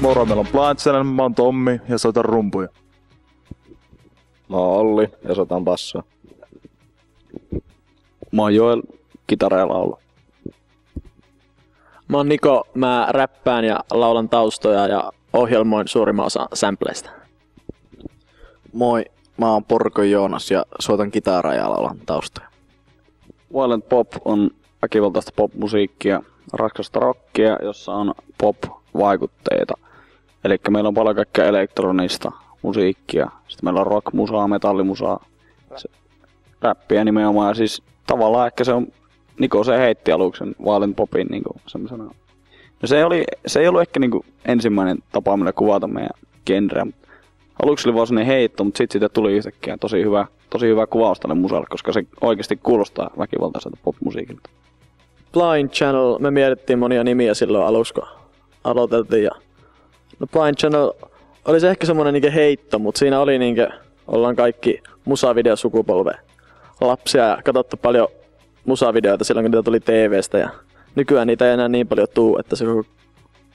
Moro, meillä on Blind Channel, mä oon Tommi ja soitan rumpuja. Mä oon Olli ja soitan bassoa. Mä oon Joel, kitara ja laulu. Mä oon Niko, mä räppään ja laulan taustoja ja ohjelmoin suurimman osan sampleista. Moi, mä oon Porko Joonas ja soitan kitaraa ja laulan taustoja. Violent Pop on väkivaltaista pop-musiikkia, raskasta rockia, jossa on pop-vaikutteita. Eli meillä on paljon kaikkea elektronista musiikkia. Sitten meillä on rock-musaa, metallimusaa, räppiä nimenomaan. Ja siis tavallaan ehkä se on, Niko se heitti aluksi sen Violent Popin niinku semmosena. No se ei ollut ehkä niinku ensimmäinen tapa millä kuvata meidän genreä. Aluksi oli vaan sellainen heitto, mutta sitten siitä tuli yhtäkkiä tosi hyvä kuvaus tälle musalle, koska se oikeasti kuulostaa väkivaltaiselta pop-musiikilta. Blind Channel, me mietittiin monia nimiä silloin aluksi, kun aloiteltiin. No Blind Channel oli se ehkä semmonen niinkö heitto, mutta siinä oli niinkö, ollaan kaikki musavideosukupolve lapsia ja katsottu paljon musavideoita silloin, kun niitä tuli TV:stä. Ja nykyään niitä ei enää niin paljon tuu, että se koko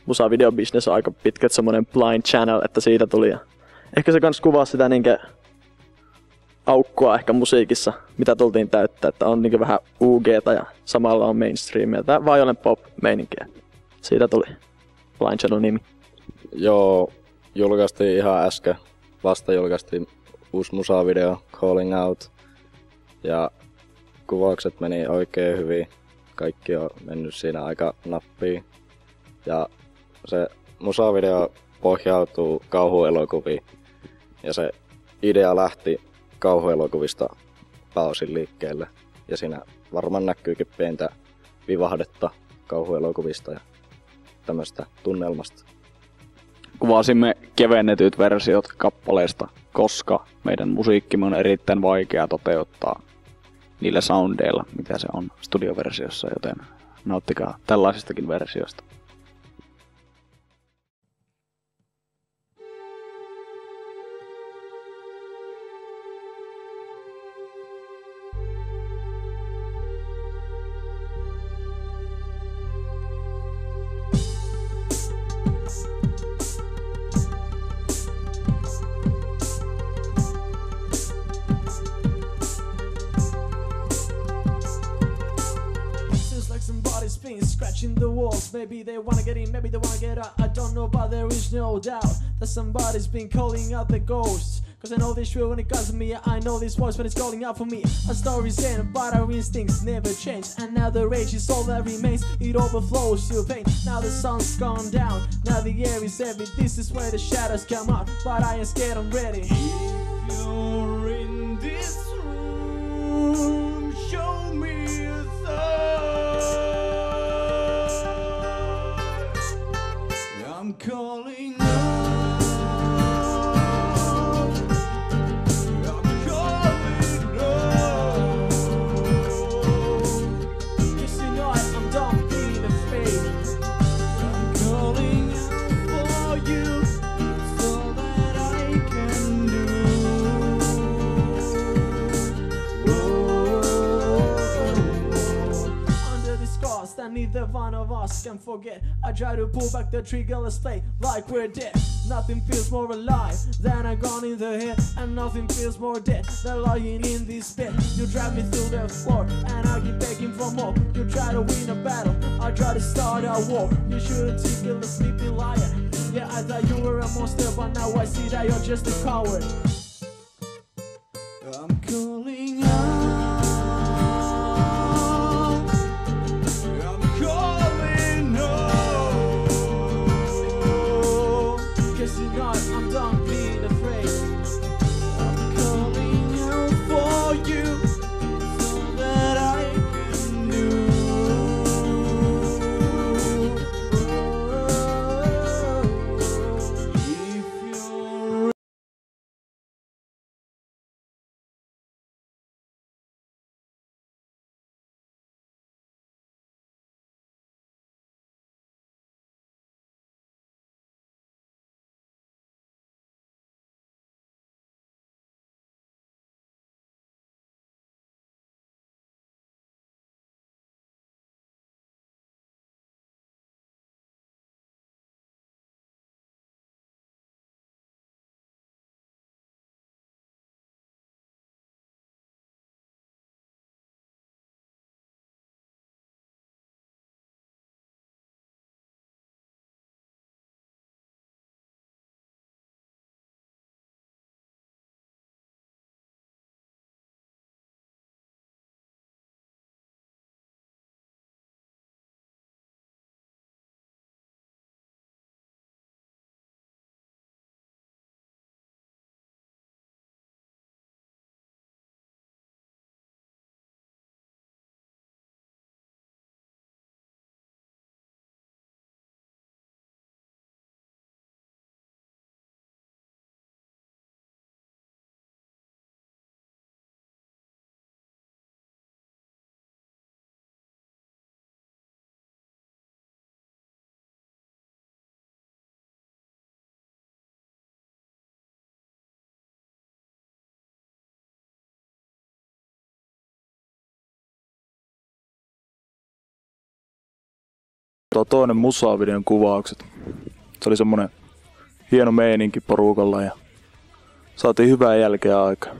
musavideobisnes on aika pitkät semmonen Blind Channel, että siitä tuli. Ja ehkä se kans kuvaa sitä niinkö aukkoa ehkä musiikissa, mitä tultiin täyttää, että on niinkö vähän UG:ta ja samalla on mainstreamia. Tää Violent Pop-meininkiä. Siitä tuli Blind Channel nimi. Joo, julkaistiin ihan äsken. Vasta julkaistiin uusi musavideo, Calling Out. Ja kuvaukset meni oikein hyvin. Kaikki on mennyt siinä aika nappiin. Ja se musavideo pohjautuu kauhuelokuviin. Ja se idea lähti kauhuelokuvista pääosin liikkeelle. Ja siinä varmaan näkyykin pientä vivahdetta kauhuelokuvista ja tämmöstä tunnelmasta. Kuvasimme kevennetyt versiot kappaleista, koska meidän musiikkimme on erittäin vaikea toteuttaa niillä soundeilla, mitä se on studioversiossa, joten nauttikaa tällaisistakin versioista. Somebody's been scratching the walls. Maybe they wanna get in, maybe they wanna get out. I don't know, but there is no doubt that somebody's been calling out the ghosts. Cause I know this true when it comes to me. I know this voice when it's calling out for me. Our story's end, but our instincts never change. And now the rage is all that remains. It overflows to pain. Now the sun's gone down. Now the air is heavy. This is where the shadows come out. But I ain't scared, I'm ready. If you're in this room, show me a sign. I'm calling out. I'm calling out. Yes, you know I'm done being afraid. I'm calling out for you. It's all that I can do. Under the scars that neither one of us can forget. I try to pull back the trigger, let's play like we're dead. Nothing feels more alive than a gun in the head. And nothing feels more dead than lying in this bed. You drag me through the floor and I keep begging for more. You try to win a battle, I try to start a war. You shouldn't kill a sleepy liar. Yeah, I thought you were a monster, but now I see that you're just a coward. I'm calling out. I'm calling out. Cause you know I'm done being afraid. I'm calling out for you. It's all that I can do. If you're toinen musavideon kuvaukset. Se oli semmonen hieno meininki porukalla ja saatiin hyvää jälkeä aikaan.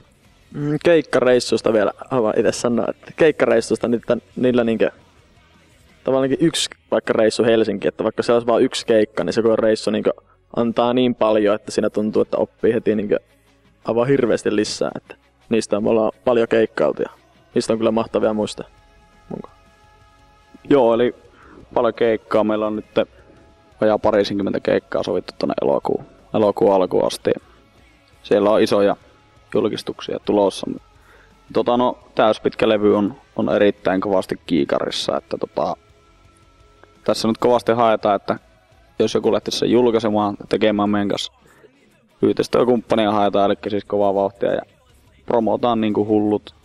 Keikkareissusta vielä haluan itse sanoa, että keikkareissusta niillä niinkö tavallaan yksi vaikka reissu Helsinki, että vaikka se olisi vain yksi keikka, niin se koko reissu niinkö antaa niin paljon, että siinä tuntuu, että oppii heti niinkö aivan hirveästi lisää, että niistä me ollaan paljon keikkailtu ja niistä on kyllä mahtavia muistaa. Joo, eli paljon keikkaa. Meillä on nyt vajaa 20 keikkaa sovittu tuonne elokuun alkuun asti. Siellä on isoja julkistuksia tulossa. Täyspitkä levy on erittäin kovasti kiikarissa. Että tässä nyt kovasti haetaan, että jos joku lähtisi sen julkaisemaan, tekemään meidän kanssa yhteistyökumppania haetaan, eli siis kovaa vauhtia ja promotaan niin kuin hullut,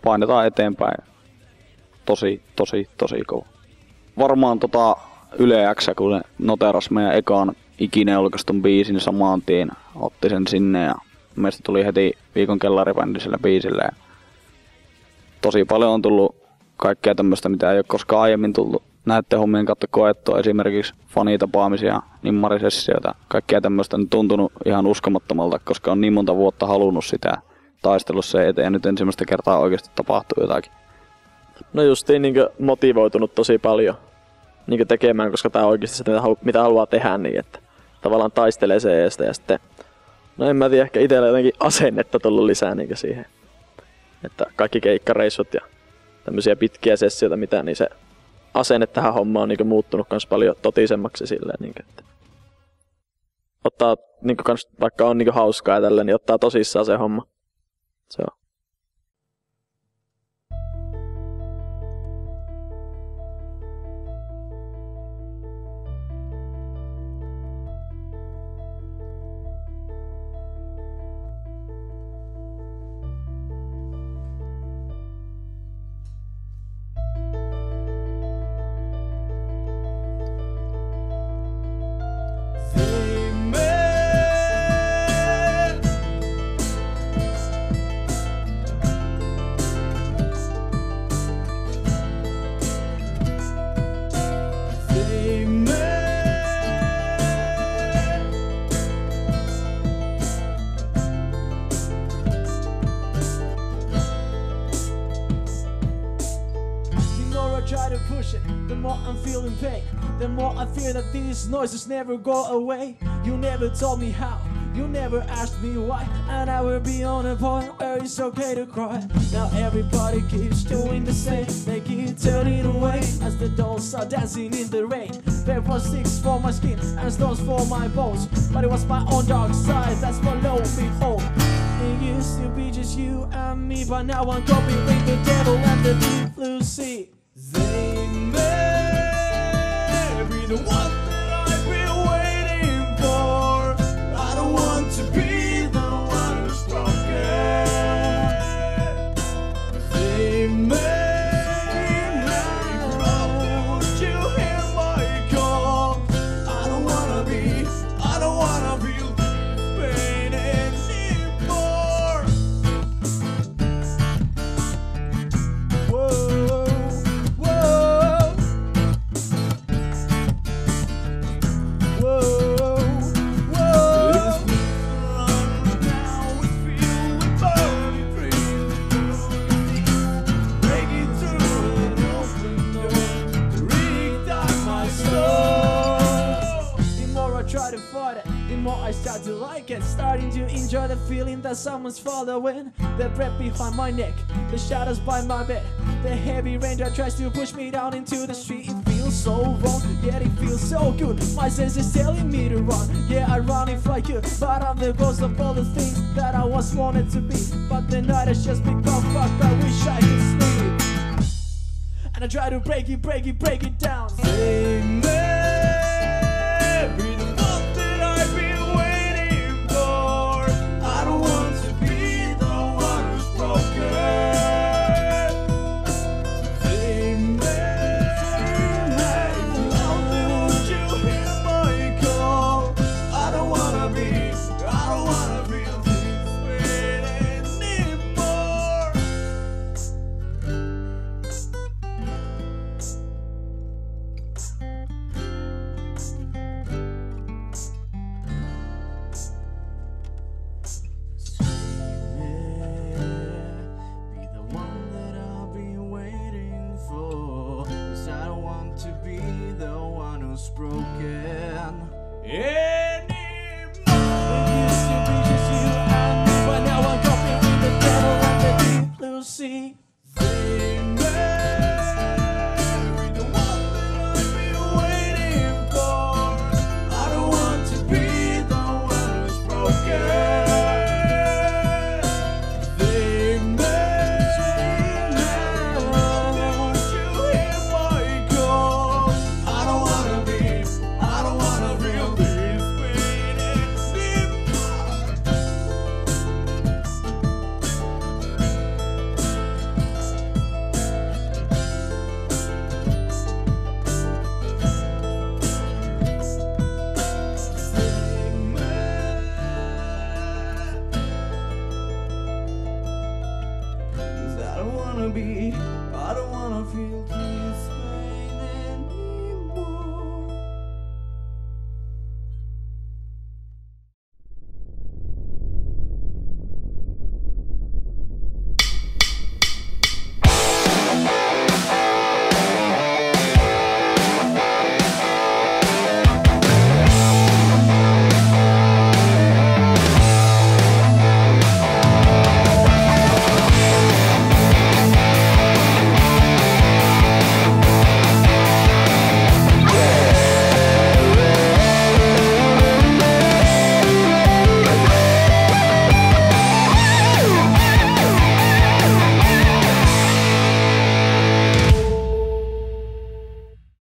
painetaan eteenpäin. Tosi kova. Varmaan Yle X, kun ne noteras meidän ekaan ikinä julkaistun biisin samaan tien, otti sen sinne ja meistä tuli heti viikon kellaribändi sillä biisillä. Ja tosi paljon on tullut kaikkea tämmöistä, mitä ei ole koskaan aiemmin tullut näiden hommien kautta koettua. Esimerkiksi fanitapaamisia, nimmarisessioita, kaikkea tämmöistä on tuntunut ihan uskomattomalta, koska on niin monta vuotta halunnut sitä, taistellut sen eteen ja nyt ensimmäistä kertaa oikeasti tapahtuu jotakin. No justiin niin motivoitunut tosi paljon niin tekemään, koska tää on oikeasti se, mitä haluaa tehdä, niin että tavallaan taistelee sen eestä ja sitten, no en mä tiedä, ehkä itsellä jotenkin asennetta tullut lisää niin siihen, että kaikki keikkareissut ja tämmöisiä pitkiä sessioita, mitä, niin se asenne tähän hommaan on niin muuttunut kans paljon totisemmaksi silleen, niin että ottaa, niin kans, vaikka on niin hauskaa ja tälleen, niin ottaa tosissaan se homma. Se on. Try to push it, the more I'm feeling pain, the more I fear that these noises never go away. You never told me how, you never asked me why, and I will be on a point where it's okay to cry. Now everybody keeps doing the same, they keep turning away as the dolls are dancing in the rain. There was sticks for my skin and stones for my bones, but it was my own dark side that's followed me home. It used to be just you and me, but now I'm coping with the devil and the deep blue sea. They may be the one that I've been waiting for. I don't want to be the one who's broken. They may won't you hear my call? I don't wanna be pain anymore. Whoa. Try to fight it, the more I start to like it. Starting to enjoy the feeling that someone's following. The breath behind my neck, the shadows by my bed. The heavy rain that tries to push me down into the street. It feels so wrong, yet it feels so good. My sense is telling me to run. Yeah, I run if I could, but I'm the ghost of all the things that I once wanted to be. But the night has just become fucked, I wish I could sleep. And I try to break it down. They may be